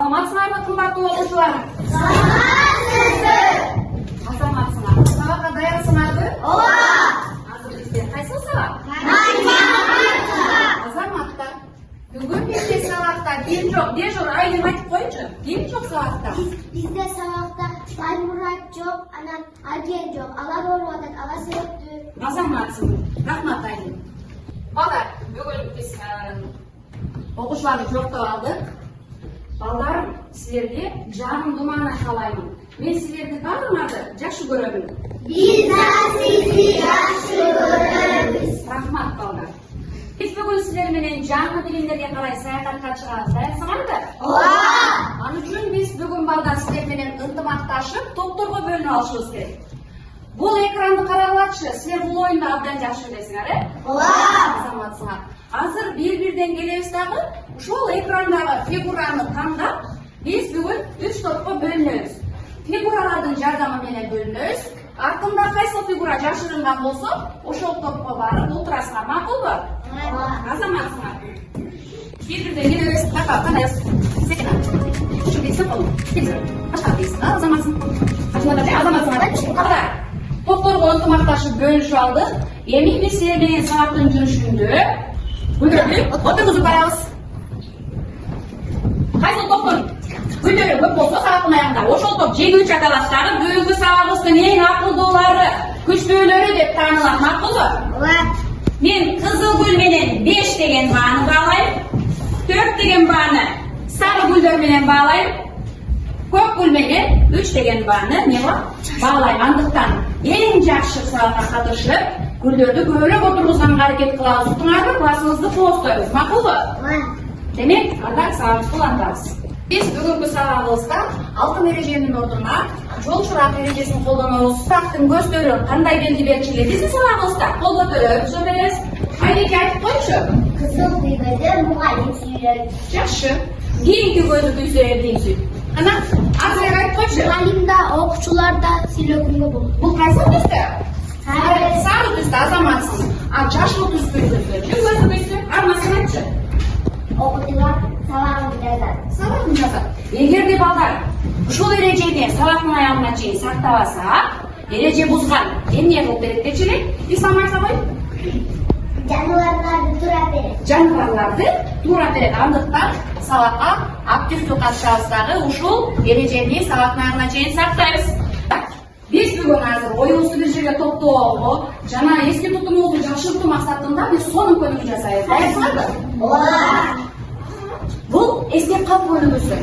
Саламатсыңарбы кымбаттуу окуучулар? Азаматсыңар. Сабакка даярсыңарбы? Ооба. Азыр бизде кайсы сабак? Азаматтар. Бүгүн бизде сабакта ким жок? Дежур айым айтып койчу. Ким жок сабакта? Бизде сабакта Баймурат жок, анан Аген жок. Алар ооруп атат, ала себептүү. Азаматсың. Рахмат айым. Балдар, бүгүн биз окуучуларды жоктоп алдык. Балдарым, силерге жанымды маана каалаймын. Мен силерди баарыңарды жакшы көрөмүн. Биз да сизди жакшы көрөбүз. Рахмат балдар. Биз бүгүн силер менен жаңы билимдерге карай саякатка чыгабыз. Даярсыңарбы? Ооба. Ал үчүн биз бүгүн балдар силер менен ынтымакташып, топторго бөлүнүп алышыбыз керек. Бул экранды карагылачы, силер бул оюнду абдан жакшы билесиңер, Ооба. Азаматсыңар. Азыр бир-бирден келебиз дагы, ушул экрандагы фигураны тандап, биз бүгүн 3 топко бөлүнөбүз. Фигуралардын жардамы менен бөлүнөбүз. Артында кайсы фигура жашырынган болсо, ошол топко барып отурасыңар, макулбу? Ооба. Азаматсыңар. Бир-бирден келебиз, кандайсыз? Секина. Ушул бексе болду. Кимсиң? Башка дейсиң, Азаматсың. Азаматсыңар. Топторго ынтымакташып бөлүшүп алдык. Эми биз силер менен сабактын жүрүшүндө отургузуп барабыз. Кайсы топтун күндөрү көп болсо сабактын аягында ошол топ жеңүүчү аталат дагы бүгүнкү сабагыбыздын эң акылдуулары, күчтүүлөрү деп таанылат, макулбу? Ооба. Мен кызыл гүл менен 5 деген бааны баалайм. 4 деген бааны сары гүлдөр менен баалайм. Көк гүл менен 3 деген бааны баалайм. Андыктан эң жакшы сабакка катышып, гүлдөрдү көбүрөөк отургузганга аракет кылабыз. Уктуңарбы? Классыбызды коостойбуз, макулбу? Ооба. Демек, анда сабагыбызды улантабыз. Биз бүгүнкү сабагыбызда алтын эреженин ордуна жол чурак эрежесин колдонобуз. Сабактын көздөрү кандай белги берчү эле биздин сабагыбызда? Кол көтөрөбүз, беребиз. Айнеке айтып койчу. Кызыл көйгөйдө мугалим сүйлөйт. Жакшы. Кийинки көзү күйсө дейсиң. Кана, азыр айтып койчу. Мугалим да, окуучулар да сүйлөгөнгө болот. Бул кайсы түстө? Сары. Сары түстө Азаматсың. А жашыл түстө көзү күйсө, армасын айтчы. Окуучулар сабагын жазат. Сабагын жазат. Эгерде балдар ушул эрежени сабактын аягына чейин сактабаса, эреже бузган. Эмне кылып берет дечи эле? Ислам айта кой. Жаныбарларды тура берет. Жаныбарларды тура берет. Андыктан сабакка активдүү катышабыз дагы ушул эрежени сабактын аягына чейин сактайбыз. Биз бүгүн азыр оюбузду бир жерге топтоого жана эски тутумубузду жакшыртуу максатында биз сонун көмөк жасайбыз. Даярсыңарбы? Ооба. Бул эстеп калуу бөлүгүсү.